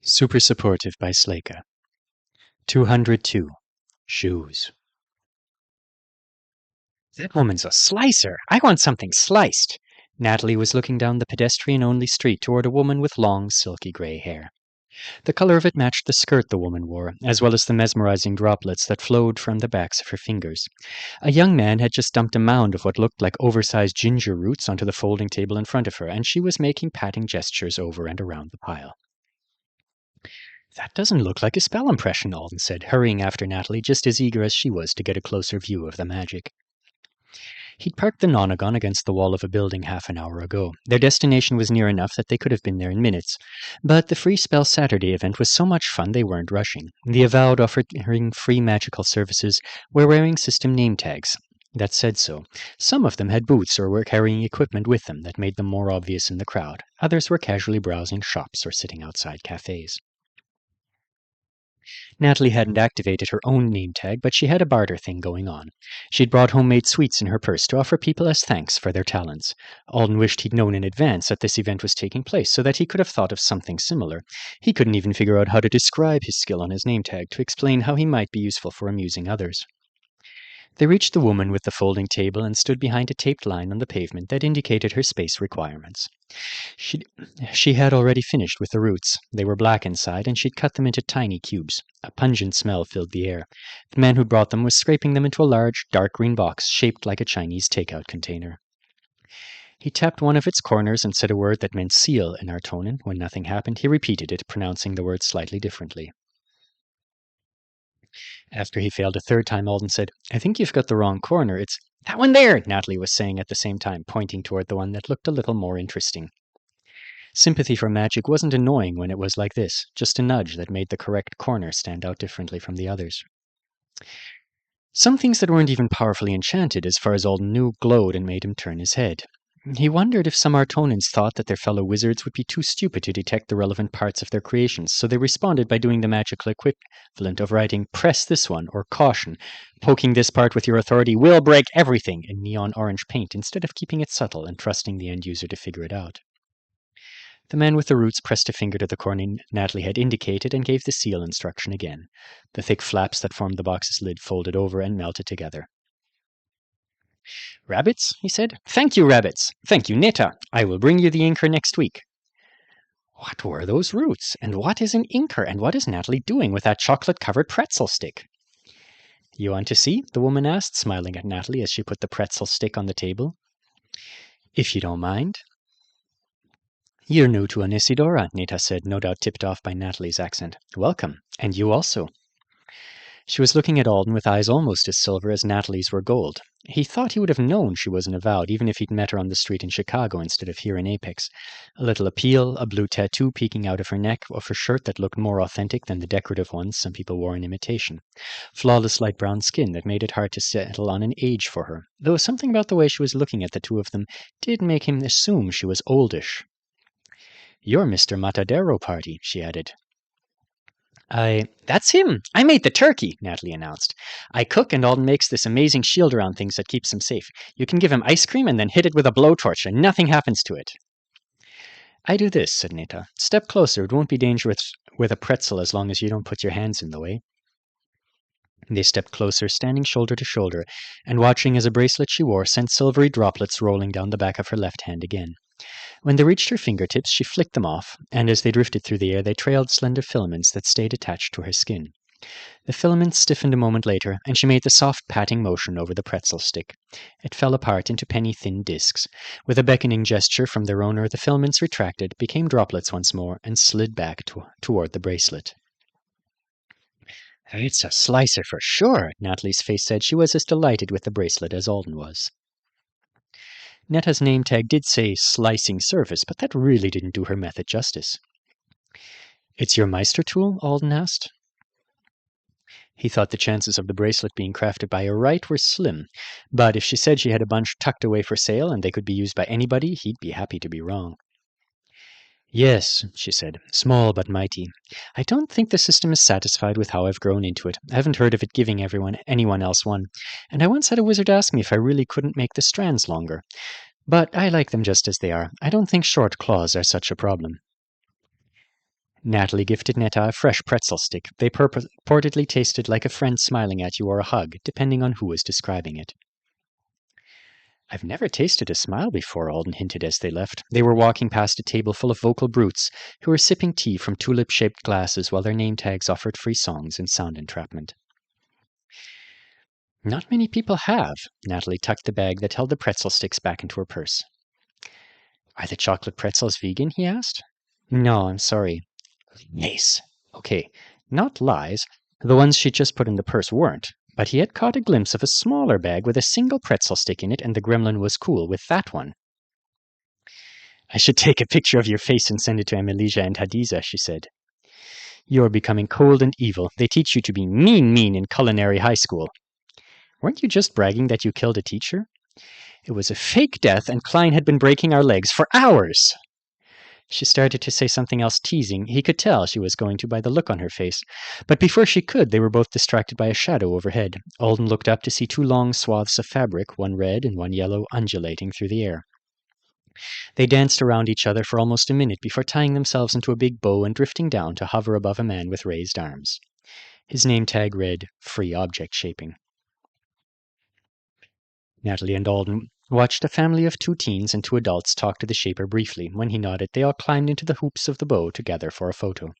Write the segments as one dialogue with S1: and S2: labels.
S1: Super Supportive by Sleyca. 202. Shoes. That woman's a slicer. I want something sliced. Natalie was looking down the pedestrian-only street toward a woman with long, silky gray hair. The color of it matched the skirt the woman wore, as well as the mesmerizing droplets that flowed from the backs of her fingers. A young man had just dumped a mound of what looked like oversized ginger roots onto the folding table in front of her, and she was making patting gestures over and around the pile. That doesn't look like a spell impression, Alden said, hurrying after Natalie, just as eager as she was to get a closer view of the magic. He'd parked the nonagon against the wall of a building half an hour ago. Their destination was near enough that they could have been there in minutes. But the Free Spell Saturday event was so much fun they weren't rushing. The Avowed offering free magical services were wearing system name tags that said so. Some of them had boots or were carrying equipment with them that made them more obvious in the crowd. Others were casually browsing shops or sitting outside cafes. Natalie hadn't activated her own name tag, but she had a barter thing going on. She'd brought homemade sweets in her purse to offer people as thanks for their talents. Alden wished he'd known in advance that this event was taking place, so that he could have thought of something similar. He couldn't even figure out how to describe his skill on his name tag to explain how he might be useful for amusing others. They reached the woman with the folding table and stood behind a taped line on the pavement that indicated her space requirements. She had already finished with the roots. They were black inside, and she'd cut them into tiny cubes. A pungent smell filled the air. The man who'd brought them was scraping them into a large, dark green box shaped like a Chinese takeout container. He tapped one of its corners and said a word that meant seal in Artonan. When nothing happened, he repeated it, pronouncing the word slightly differently. After he failed a third time, Alden said, "I think you've got the wrong corner. It's that one there," Natalie was saying at the same time, pointing toward the one that looked a little more interesting. Sympathy for magic wasn't annoying when it was like this, just a nudge that made the correct corner stand out differently from the others. Some things that weren't even powerfully enchanted, as far as Alden knew, glowed and made him turn his head. He wondered if some Artonans thought that their fellow wizards would be too stupid to detect the relevant parts of their creations, so they responded by doing the magical equivalent of writing "press this one" or "caution," poking this part with your authority will break everything in neon orange paint instead of keeping it subtle and trusting the end user to figure it out. The man with the roots pressed a finger to the corner Natalie had indicated and gave the seal instruction again. The thick flaps that formed the box's lid folded over and melted together. "Rabbits?" he said. "Thank you, rabbits. Thank you, Nita. I will bring you the inker next week." What were those roots? And what is an inker? And what is Natalie doing with that chocolate-covered pretzel stick? "You want to see?" the woman asked, smiling at Natalie as she put the pretzel stick on the table. "If you don't mind." "You're new to Anisidora," Nita said, no doubt tipped off by Natalie's accent. "Welcome. And you also." She was looking at Alden with eyes almost as silver as Natalie's were gold. He thought he would have known she was an Avowed, even if he'd met her on the street in Chicago instead of here in Apex. A little appeal, a blue tattoo peeking out of her neck, of her shirt that looked more authentic than the decorative ones some people wore in imitation. Flawless light brown skin that made it hard to settle on an age for her, though something about the way she was looking at the two of them did make him assume she was oldish. "You're Mr. Matadero Party," she added. That's him! I made the turkey," Natalie announced. "I cook and Alden makes this amazing shield around things that keeps him safe. You can give him ice cream and then hit it with a blowtorch and nothing happens to it." "I do this," said Nita. "Step closer. It won't be dangerous with a pretzel as long as you don't put your hands in the way." They stepped closer, standing shoulder to shoulder, and watching as a bracelet she wore sent silvery droplets rolling down the back of her left hand again. When they reached her fingertips, she flicked them off, and as they drifted through the air, they trailed slender filaments that stayed attached to her skin. The filaments stiffened a moment later, and she made the soft patting motion over the pretzel stick. It fell apart into penny-thin discs. With a beckoning gesture from their owner, the filaments retracted, became droplets once more, and slid back toward the bracelet. "It's a slicer for sure," Natalie's face said. She was as delighted with the bracelet as Alden was. Neta's name tag did say slicing service, but that really didn't do her method justice. "It's your Meister tool?" Alden asked. He thought the chances of the bracelet being crafted by a Wright were slim, but if she said she had a bunch tucked away for sale and they could be used by anybody, he'd be happy to be wrong. "Yes," she said, "small but mighty. I don't think the system is satisfied with how I've grown into it. I haven't heard of it giving anyone else one, and I once had a wizard ask me if I really couldn't make the strands longer. But I like them just as they are. I don't think short claws are such a problem." Natalie gifted Netta a fresh pretzel stick. They purportedly tasted like a friend smiling at you or a hug, depending on who was describing it. I've never tasted a smile before, Alden hinted as they left. They were walking past a table full of vocal brutes who were sipping tea from tulip-shaped glasses while their name tags offered free songs and sound entrapment. Not many people have. Natalie tucked the bag that held the pretzel sticks back into her purse. Are the chocolate pretzels vegan? He asked. No, I'm sorry. Nice. Okay, not lies. The ones she just put in the purse weren't, but he had caught a glimpse of a smaller bag with a single pretzel stick in it, and the gremlin was cool with that one. I should take a picture of your face and send it to Amelija and Hadiza, she said. You're becoming cold and evil. They teach you to be mean in culinary high school. Weren't you just bragging that you killed a teacher? It was a fake death, and Klein had been breaking our legs for hours. She started to say something else teasing. He could tell she was going to by the look on her face. But before she could, they were both distracted by a shadow overhead. Alden looked up to see two long swaths of fabric, one red and one yellow, undulating through the air. They danced around each other for almost a minute before tying themselves into a big bow and drifting down to hover above a man with raised arms. His name tag read, Free Object Shaping. Natalie and Alden watched a family of 2 teens and 2 adults talk to the shaper briefly. When he nodded, they all climbed into the hoops of the bow together for a photo.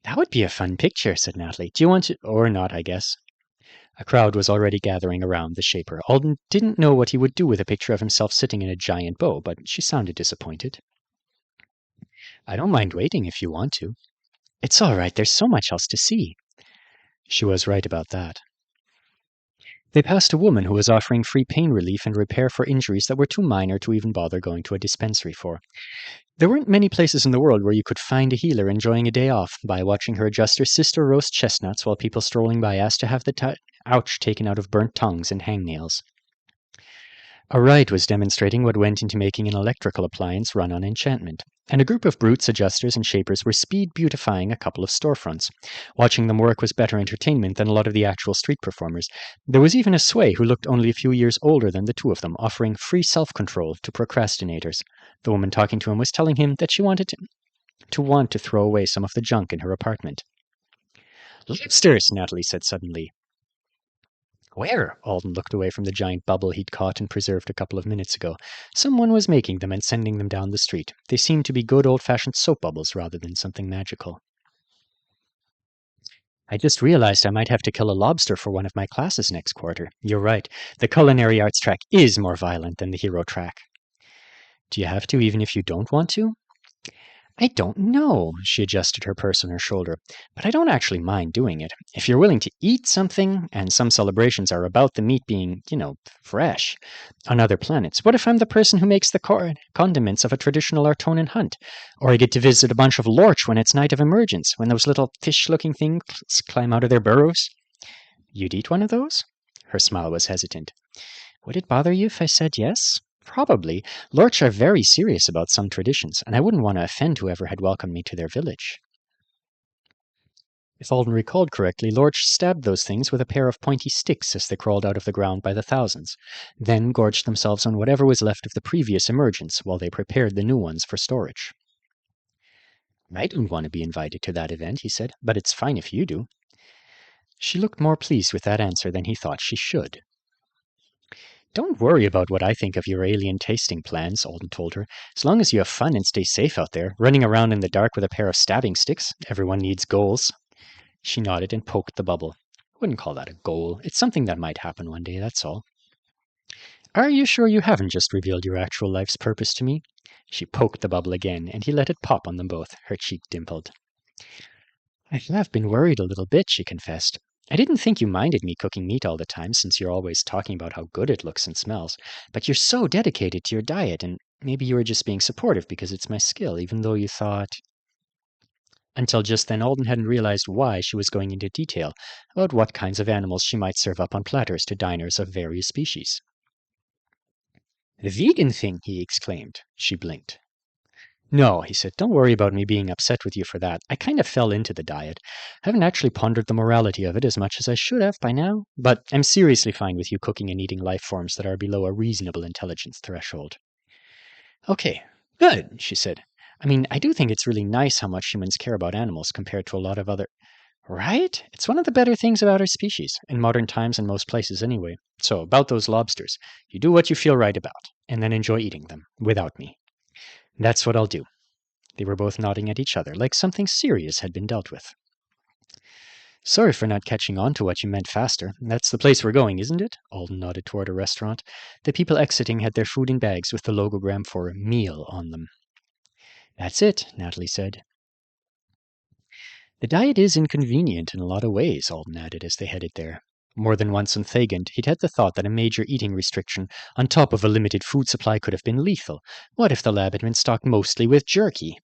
S1: That would be a fun picture, said Natalie. Do you want to? Or not, I guess. A crowd was already gathering around the shaper. Alden didn't know what he would do with a picture of himself sitting in a giant bow, but she sounded disappointed. I don't mind waiting if you want to. It's all right. There's so much else to see. She was right about that. They passed a woman who was offering free pain relief and repair for injuries that were too minor to even bother going to a dispensary for. There weren't many places in the world where you could find a healer enjoying a day off by watching her adjust her sister roast chestnuts while people strolling by asked to have the ouch taken out of burnt tongues and hangnails. A ride was demonstrating what went into making an electrical appliance run on enchantment, and a group of brutes, adjusters, and shapers were speed beautifying a couple of storefronts. Watching them work was better entertainment than a lot of the actual street performers. There was even a sway who looked only a few years older than the two of them, offering free self-control to procrastinators. The woman talking to him was telling him that she wanted to throw away some of the junk in her apartment. Lobsters, Natalie said suddenly. Where? Alden looked away from the giant bubble he'd caught and preserved a couple of minutes ago. Someone was making them and sending them down the street. They seemed to be good old-fashioned soap bubbles rather than something magical. I just realized I might have to kill a lobster for one of my classes next quarter. You're right. The culinary arts track is more violent than the hero track. Do you have to even if you don't want to? I don't know, she adjusted her purse on her shoulder, but I don't actually mind doing it. If you're willing to eat something, and some celebrations are about the meat being, fresh, on other planets, what if I'm the person who makes the condiments of a traditional Artonan hunt? Or I get to visit a bunch of lorch when it's night of emergence, when those little fish-looking things climb out of their burrows? You'd eat one of those? Her smile was hesitant. Would it bother you if I said yes? Probably. Lorch are very serious about some traditions, and I wouldn't want to offend whoever had welcomed me to their village. If Alden recalled correctly, Lorch stabbed those things with a pair of pointy sticks as they crawled out of the ground by the thousands, then gorged themselves on whatever was left of the previous emergence while they prepared the new ones for storage. I don't want to be invited to that event, he said, but it's fine if you do. She looked more pleased with that answer than he thought she should. Don't worry about what I think of your alien tasting plans, Alden told her. As long as you have fun and stay safe out there, running around in the dark with a pair of stabbing sticks. Everyone needs goals. She nodded and poked the bubble. I wouldn't call that a goal. It's something that might happen one day, that's all. Are you sure you haven't just revealed your actual life's purpose to me? She poked the bubble again, and he let it pop on them both. Her cheek dimpled. I have been worried a little bit, she confessed. I didn't think you minded me cooking meat all the time, since you're always talking about how good it looks and smells. But you're so dedicated to your diet, and maybe you were just being supportive because it's my skill, even though you thought... Until just then, Alden hadn't realized why she was going into detail about what kinds of animals she might serve up on platters to diners of various species. The vegan thing, he exclaimed. She blinked. No, he said, don't worry about me being upset with you for that. I kind of fell into the diet. I haven't actually pondered the morality of it as much as I should have by now, but I'm seriously fine with you cooking and eating life forms that are below a reasonable intelligence threshold. Okay, good, she said. I mean, I do think it's really nice how much humans care about animals compared to a lot of other. Right? It's one of the better things about our species, in modern times and most places anyway. So, about those lobsters, you do what you feel right about, and then enjoy eating them, without me. That's what I'll do. They were both nodding at each other, like something serious had been dealt with. Sorry for not catching on to what you meant faster. That's the place we're going, isn't it? Alden nodded toward a restaurant. The people exiting had their food in bags with the logogram for meal on them. That's it, Natalie said. The diet is inconvenient in a lot of ways, Alden added as they headed there. More than once on Thagant, he'd had the thought that a major eating restriction, on top of a limited food supply, could have been lethal. What if the lab had been stocked mostly with jerky?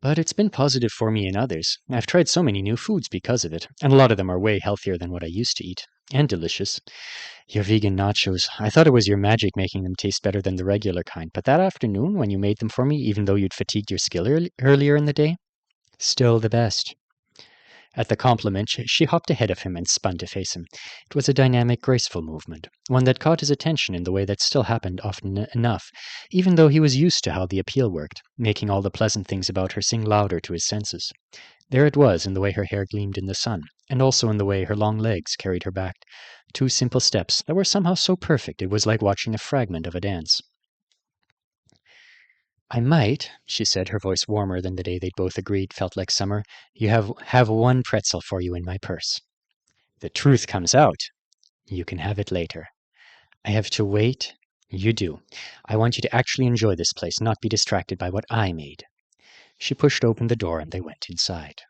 S1: But it's been positive for me and others. I've tried so many new foods because of it, and a lot of them are way healthier than what I used to eat. And delicious. Your vegan nachos. I thought it was your magic making them taste better than the regular kind, but that afternoon when you made them for me, even though you'd fatigued your skill earlier in the day, still the best. At the compliment, she hopped ahead of him and spun to face him. It was a dynamic, graceful movement, one that caught his attention in the way that still happened often enough, even though he was used to how the appeal worked, making all the pleasant things about her sing louder to his senses. There it was in the way her hair gleamed in the sun, and also in the way her long legs carried her back. 2 simple steps that were somehow so perfect it was like watching a fragment of a dance. I might, she said, her voice warmer than the day they'd both agreed felt like summer. You have 1 pretzel for you in my purse. The truth comes out. You can have it later. I have to wait. You do. I want you to actually enjoy this place, not be distracted by what I made. She pushed open the door and they went inside.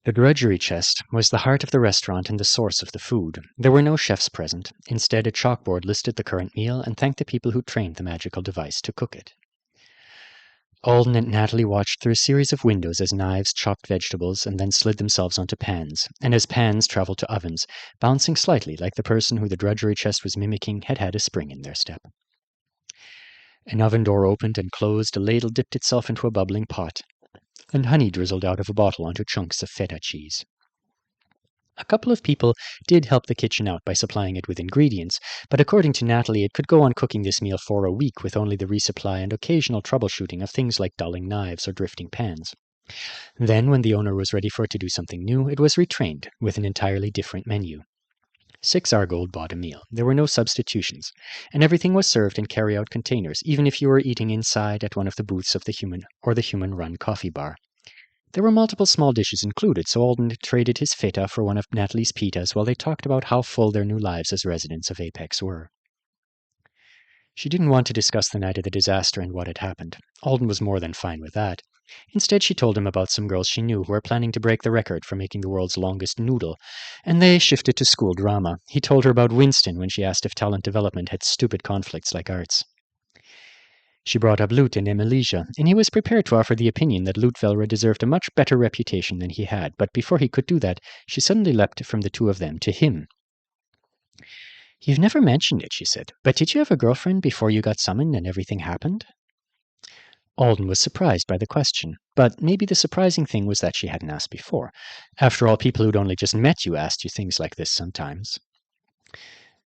S1: The drudgery chest was the heart of the restaurant and the source of the food. There were no chefs present. Instead, a chalkboard listed the current meal and thanked the people who trained the magical device to cook it. Alden and Natalie watched through a series of windows as knives chopped vegetables and then slid themselves onto pans, and as pans traveled to ovens, bouncing slightly like the person who the drudgery chest was mimicking had had a spring in their step. An oven door opened and closed, a ladle dipped itself into a bubbling pot, and honey drizzled out of a bottle onto chunks of feta cheese. A couple of people did help the kitchen out by supplying it with ingredients, but according to Natalie, it could go on cooking this meal for a week with only the resupply and occasional troubleshooting of things like dulling knives or drifting pans. Then, when the owner was ready for it to do something new, it was retrained with an entirely different menu. 6 Argold bought a meal. There were no substitutions, and everything was served in carry-out containers, even if you were eating inside at one of the booths of the human-run coffee bar. There were multiple small dishes included, so Alden traded his feta for one of Natalie's pitas while they talked about how full their new lives as residents of Apex were. She didn't want to discuss the night of the disaster and what had happened. Alden was more than fine with that. Instead, she told him about some girls she knew who were planning to break the record for making the world's longest noodle, and they shifted to school drama. He told her about Winston when she asked if talent development had stupid conflicts like arts. She brought up Lute and Emilija, and he was prepared to offer the opinion that Lute Velra deserved a much better reputation than he had, but before he could do that, she suddenly leapt from the 2 of them to him. You've never mentioned it, she said, but did you have a girlfriend before you got summoned and everything happened? Alden was surprised by the question, but maybe the surprising thing was that she hadn't asked before. After all, people who'd only just met you asked you things like this sometimes.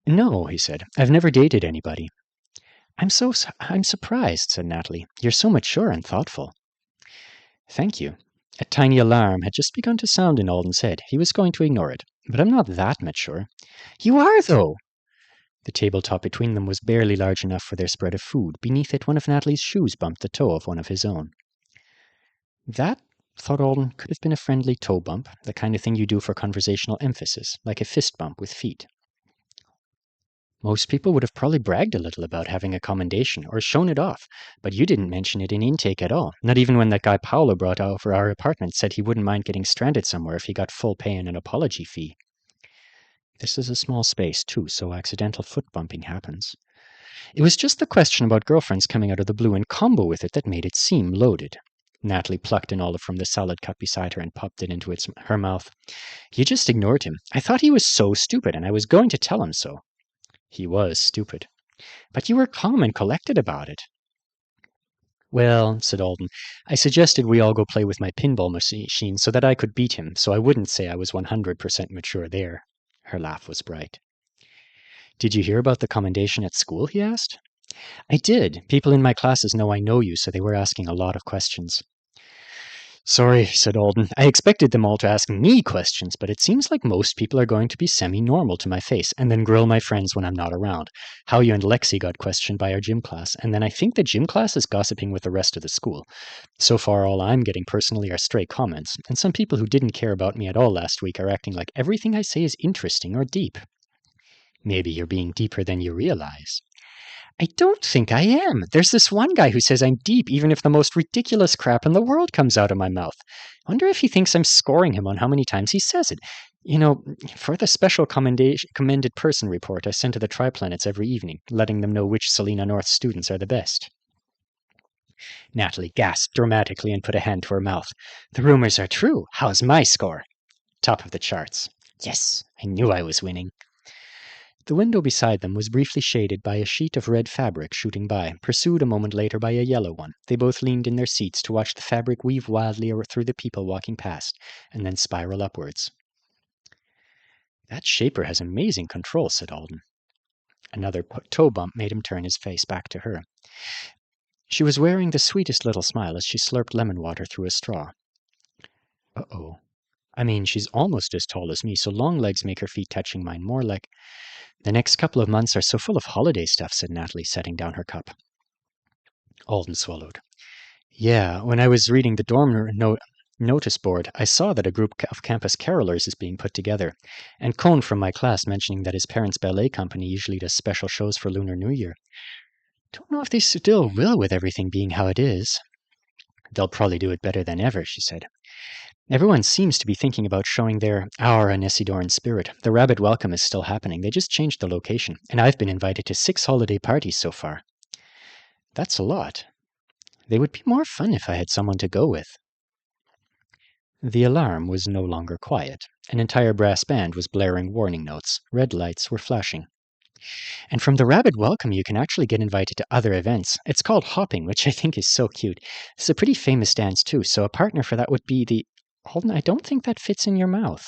S1: No, he said, I've never dated anybody. I'm surprised, said Natalie. You're so mature and thoughtful. Thank you. A tiny alarm had just begun to sound in Alden's head. He was going to ignore it. But I'm not that mature. You are, though! The tabletop between them was barely large enough for their spread of food. Beneath it, one of Natalie's shoes bumped the toe of one of his own. That, thought Alden, could have been a friendly toe bump, the kind of thing you do for conversational emphasis, like a fist bump with feet. Most people would have probably bragged a little about having a commendation or shown it off, but you didn't mention it in intake at all, not even when that guy Paolo brought over our apartment said he wouldn't mind getting stranded somewhere if he got full pay and an apology fee. This is a small space, too, so accidental foot bumping happens. It was just the question about girlfriends coming out of the blue in combo with it that made it seem loaded. Natalie plucked an olive from the salad cup beside her and popped it into her mouth. You just ignored him. I thought he was so stupid, and I was going to tell him so. He was stupid. But you were calm and collected about it. Well, said Alden, I suggested we all go play with my pinball machine so that I could beat him, so I wouldn't say I was 100% mature there. Her laugh was bright. Did you hear about the commendation at school? He asked. I did. People in my classes know I know you, so they were asking a lot of questions. Sorry, said Alden. I expected them all to ask me questions, but it seems like most people are going to be semi-normal to my face and then grill my friends when I'm not around. How you and Lexi got questioned by our gym class, and then I think the gym class is gossiping with the rest of the school. So far, all I'm getting personally are stray comments, and some people who didn't care about me at all last week are acting like everything I say is interesting or deep. Maybe you're being deeper than you realize. I don't think I am. There's this one guy who says I'm deep even if the most ridiculous crap in the world comes out of my mouth. I wonder if he thinks I'm scoring him on how many times he says it. You know, for the special commended person report I send to the triplanets every evening, letting them know which Selena North students are the best. Natalie gasped dramatically and put a hand to her mouth. The rumors are true. How's my score? Top of the charts. Yes, I knew I was winning. The window beside them was briefly shaded by a sheet of red fabric shooting by, pursued a moment later by a yellow one. They both leaned in their seats to watch the fabric weave wildly through the people walking past, and then spiral upwards. That shaper has amazing control, said Alden. Another toe bump made him turn his face back to her. She was wearing the sweetest little smile as she slurped lemon water through a straw. Uh-oh. I mean, she's almost as tall as me, so long legs make her feet touching mine more like... The next couple of months are so full of holiday stuff, said Natalie, setting down her cup. Alden swallowed. Yeah, when I was reading the dorm notice board, I saw that a group of campus carolers is being put together, and Cone from my class mentioning that his parents' ballet company usually does special shows for Lunar New Year. Don't know if they still will with everything being how it is. They'll probably do it better than ever, she said. Everyone seems to be thinking about showing their Our Anesidoran spirit. The rabbit welcome is still happening. They just changed the location, and I've been invited to 6 holiday parties so far. That's a lot. They would be more fun if I had someone to go with. The alarm was no longer quiet. An entire brass band was blaring warning notes. Red lights were flashing. And from the rabbit welcome, you can actually get invited to other events. It's called hopping, which I think is so cute. It's a pretty famous dance, too, so a partner for that would be the... Alden, I don't think that fits in your mouth.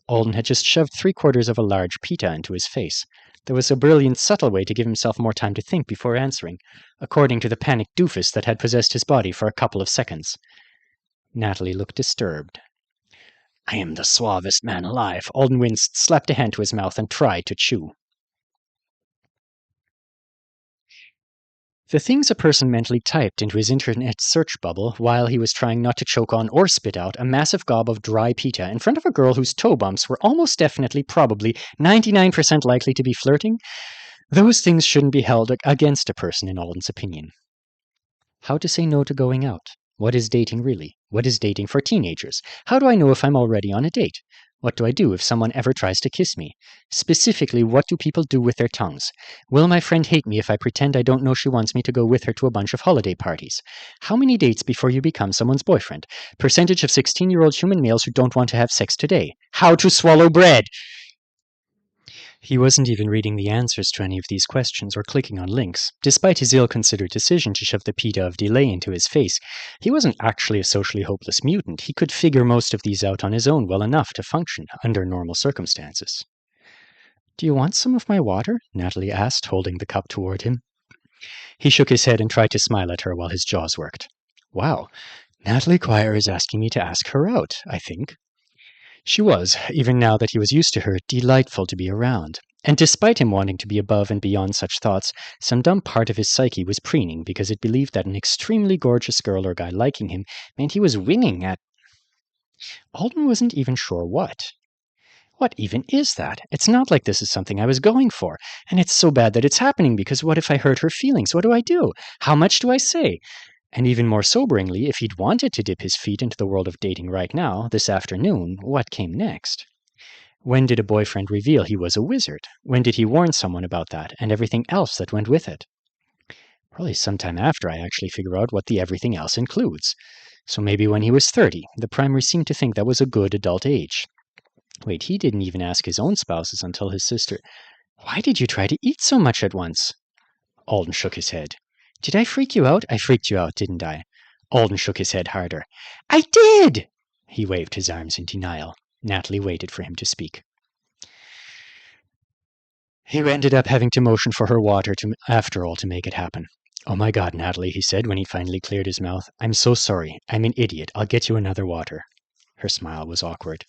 S1: Alden had just shoved 3/4 of a large pita into his face. There was a brilliant, subtle way to give himself more time to think before answering, according to the panicked doofus that had possessed his body for a couple of seconds. Natalie looked disturbed. I am the suavest man alive. Alden winced, slapped a hand to his mouth, and tried to chew. The things a person mentally typed into his internet search bubble while he was trying not to choke on or spit out a massive gob of dry pita in front of a girl whose toe bumps were almost definitely, probably, 99% likely to be flirting, those things shouldn't be held against a person, in Alden's opinion. How to say no to going out? What is dating really? What is dating for teenagers? How do I know if I'm already on a date? What do I do if someone ever tries to kiss me? Specifically, what do people do with their tongues? Will my friend hate me if I pretend I don't know she wants me to go with her to a bunch of holiday parties? How many dates before you become someone's boyfriend? Percentage of 16-year-old human males who don't want to have sex today? How to swallow bread? He wasn't even reading the answers to any of these questions or clicking on links. Despite his ill-considered decision to shove the pita of delay into his face, he wasn't actually a socially hopeless mutant. He could figure most of these out on his own well enough to function under normal circumstances. Do you want some of my water? Natalie asked, holding the cup toward him. He shook his head and tried to smile at her while his jaws worked. Wow, Natalie Quire is asking me to ask her out, I think. She was, even now that he was used to her, delightful to be around. And despite him wanting to be above and beyond such thoughts, some dumb part of his psyche was preening because it believed that an extremely gorgeous girl or guy liking him meant he was winning at... Alden wasn't even sure what. What even is that? It's not like this is something I was going for. And it's so bad that it's happening because what if I hurt her feelings? What do I do? How much do I say? And even more soberingly, if he'd wanted to dip his feet into the world of dating right now, this afternoon, what came next? When did a boyfriend reveal he was a wizard? When did he warn someone about that, and everything else that went with it? Probably sometime after I actually figure out what the everything else includes. So maybe when he was 30, the primary seemed to think that was a good adult age. Wait, he didn't even ask his own spouses until his sister... Why did you try to eat so much at once? Alden shook his head. Did I freak you out? I freaked you out, didn't I? Alden shook his head harder. I did! He waved his arms in denial. Natalie waited for him to speak. He ended up having to motion for her water after all to make it happen. Oh my God, Natalie, he said when he finally cleared his mouth. I'm so sorry. I'm an idiot. I'll get you another water. Her smile was awkward.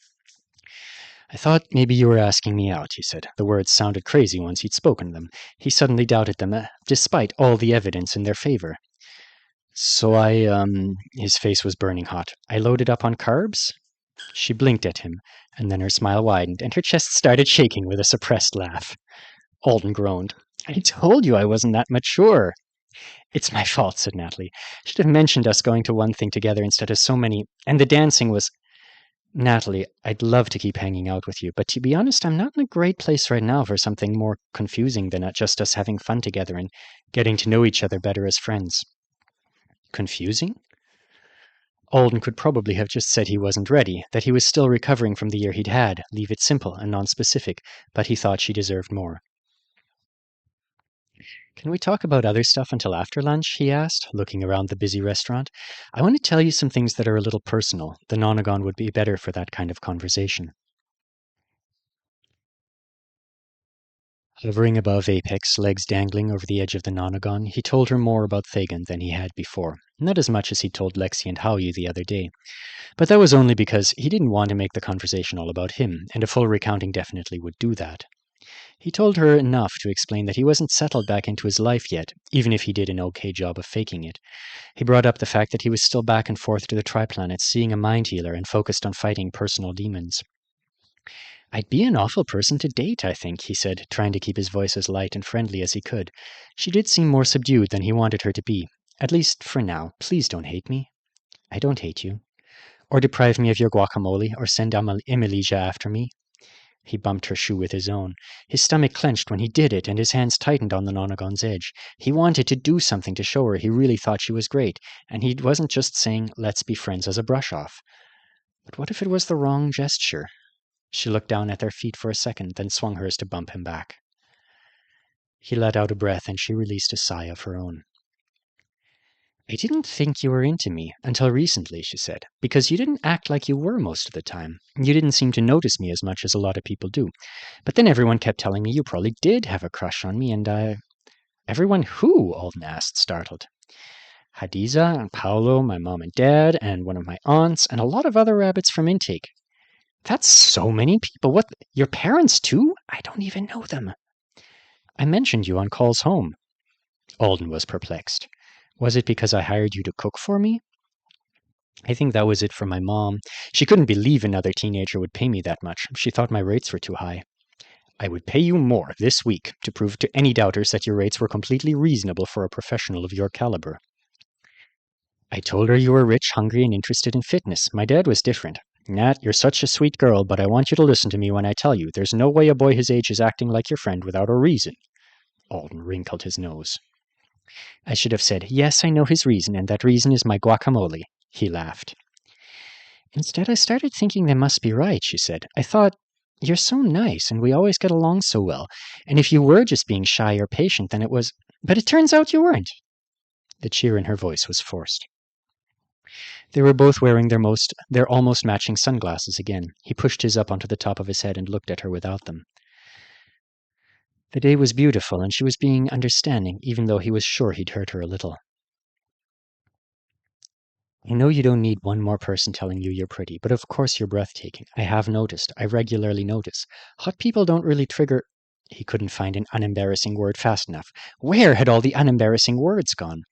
S1: I thought maybe you were asking me out, he said. The words sounded crazy once he'd spoken them. He suddenly doubted them, despite all the evidence in their favor. So his face was burning hot. I loaded up on carbs? She blinked at him, and then her smile widened, and her chest started shaking with a suppressed laugh. Alden groaned. I told you I wasn't that mature. It's my fault, said Natalie. Should have mentioned us going to one thing together instead of so many. And the dancing was. Natalie, I'd love to keep hanging out with you, but to be honest, I'm not in a great place right now for something more confusing than just us having fun together and getting to know each other better as friends. Confusing? Alden could probably have just said he wasn't ready, that he was still recovering from the year he'd had, leave it simple and nonspecific, but he thought she deserved more. Can we talk about other stuff until after lunch? He asked, looking around the busy restaurant. I want to tell you some things that are a little personal. The Nonagon would be better for that kind of conversation. Hovering above Apex, legs dangling over the edge of the Nonagon, he told her more about Thagan than he had before. Not as much as he told Lexi and Howie the other day. But that was only because he didn't want to make the conversation all about him, and a full recounting definitely would do that. He told her enough to explain that he wasn't settled back into his life yet, even if he did an okay job of faking it. He brought up the fact that he was still back and forth to the Triplanets, seeing a mind healer and focused on fighting personal demons. I'd be an awful person to date, I think, he said, trying to keep his voice as light and friendly as he could. She did seem more subdued than he wanted her to be. At least for now. Please don't hate me. I don't hate you. Or deprive me of your guacamole, or send Emilia after me. He bumped her shoe with his own. His stomach clenched when he did it, and his hands tightened on the Nonagon's edge. He wanted to do something to show her he really thought she was great, and he wasn't just saying, let's be friends as a brush-off. But what if it was the wrong gesture? She looked down at their feet for a second, then swung hers to bump him back. He let out a breath, and she released a sigh of her own. I didn't think you were into me until recently, she said, because you didn't act like you were most of the time. You didn't seem to notice me as much as a lot of people do. But then everyone kept telling me you probably did have a crush on me, and Everyone who? Alden asked, startled. Hadiza and Paolo, my mom and dad, and one of my aunts, and a lot of other rabbits from intake. That's so many people. What, your parents too? I don't even know them. I mentioned you on calls home. Alden was perplexed. Was it because I hired you to cook for me? I think that was it for my mom. She couldn't believe another teenager would pay me that much. She thought my rates were too high. I would pay you more this week to prove to any doubters that your rates were completely reasonable for a professional of your caliber. I told her you were rich, hungry, and interested in fitness. My dad was different. Nat, you're such a sweet girl, but I want you to listen to me when I tell you there's no way a boy his age is acting like your friend without a reason. Alden wrinkled his nose. I should have said, yes, I know his reason, and that reason is my guacamole. He laughed. Instead, I started thinking they must be right, she said. I thought, you're so nice, and we always get along so well. And if you were just being shy or patient, then it was... But it turns out you weren't. The cheer in her voice was forced. They were both wearing their almost matching sunglasses again. He pushed his up onto the top of his head and looked at her without them. The day was beautiful, and she was being understanding, even though he was sure he'd hurt her a little. I know you don't need one more person telling you you're pretty, but of course you're breathtaking. I have noticed. I regularly notice. Hot people don't really trigger... He couldn't find an unembarrassing word fast enough. Where had all the unembarrassing words gone?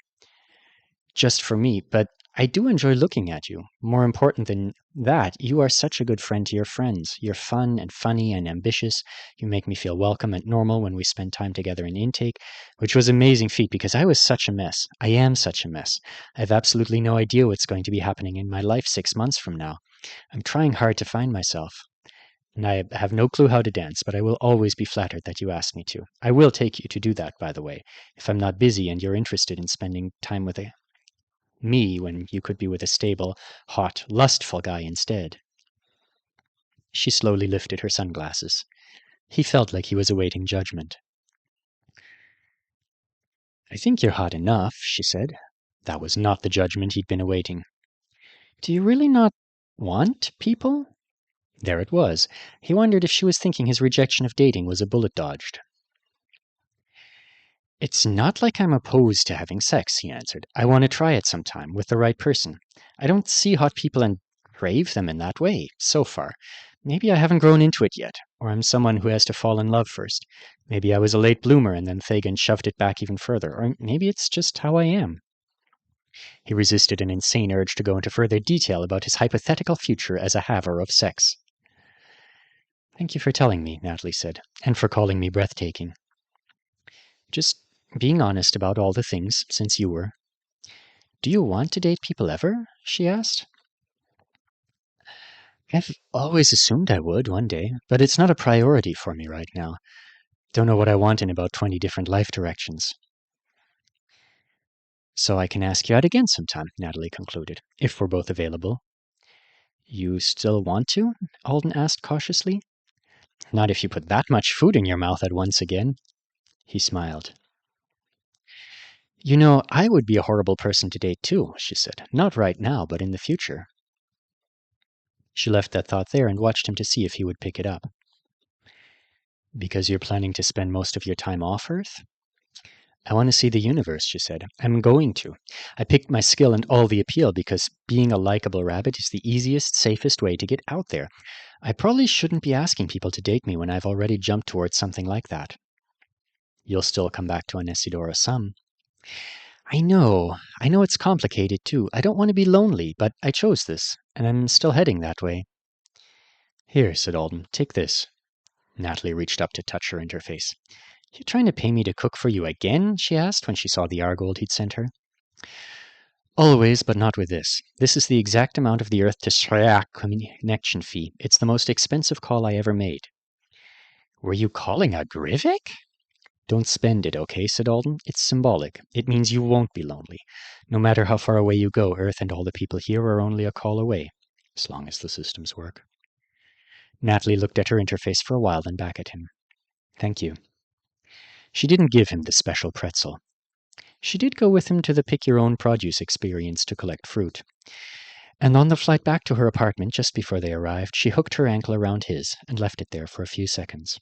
S1: Just for me, but I do enjoy looking at you. More important than that, you are such a good friend to your friends. You're fun and funny and ambitious. You make me feel welcome and normal when we spend time together in intake, which was an amazing feat because I was such a mess. I am such a mess. I have absolutely no idea what's going to be happening in my life 6 months from now. I'm trying hard to find myself. And I have no clue how to dance, but I will always be flattered that you asked me to. I will take you to do that, by the way, if I'm not busy and you're interested in spending time with me when you could be with a stable, hot, lustful guy instead. She slowly lifted her sunglasses. He felt like he was awaiting judgment. I think you're hot enough, she said. That was not the judgment he'd been awaiting. Do you really not want people? There it was. He wondered if she was thinking his rejection of dating was a bullet dodged. It's not like I'm opposed to having sex, he answered. I want to try it sometime with the right person. I don't see hot people and crave them in that way, so far. Maybe I haven't grown into it yet, or I'm someone who has to fall in love first. Maybe I was a late bloomer and then Fagin shoved it back even further, or maybe it's just how I am. He resisted an insane urge to go into further detail about his hypothetical future as a haver of sex. Thank you for telling me, Natalie said, and for calling me breathtaking. Just being honest about all the things, since you were. Do you want to date people ever? She asked. I've always assumed I would one day, but it's not a priority for me right now. Don't know what I want in about 20 different life directions. So I can ask you out again sometime, Natalie concluded, if we're both available. You still want to? Alden asked cautiously. Not if you put that much food in your mouth at once again. He smiled. You know, I would be a horrible person to date too, she said. Not right now, but in the future. She left that thought there and watched him to see if he would pick it up. Because you're planning to spend most of your time off Earth? I want to see the universe, she said. I'm going to. I picked my skill and all the appeal because being a likable rabbit is the easiest, safest way to get out there. I probably shouldn't be asking people to date me when I've already jumped towards something like that. You'll still come back to Anesidora some. I know it's complicated too. I don't want to be lonely, but I chose this, and I'm still heading that way. Here, said Alden, take this. Natalie reached up to touch her interface. You trying to pay me to cook for you again? She asked when she saw the Argold he'd sent her. Always, but not with this. This is the exact amount of the Earth to Sleyca connection fee. It's the most expensive call I ever made. Were you calling a Grivik? Don't spend it, okay, said Alden. It's symbolic. It means you won't be lonely. No matter how far away you go, Earth and all the people here are only a call away, as long as the systems work. Natalie looked at her interface for a while, then back at him. Thank you. She didn't give him the special pretzel. She did go with him to the pick-your-own-produce experience to collect fruit. And on the flight back to her apartment, just before they arrived, she hooked her ankle around his and left it there for a few seconds.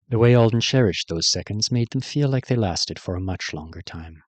S1: The way Alden cherished those seconds made them feel like they lasted for a much longer time.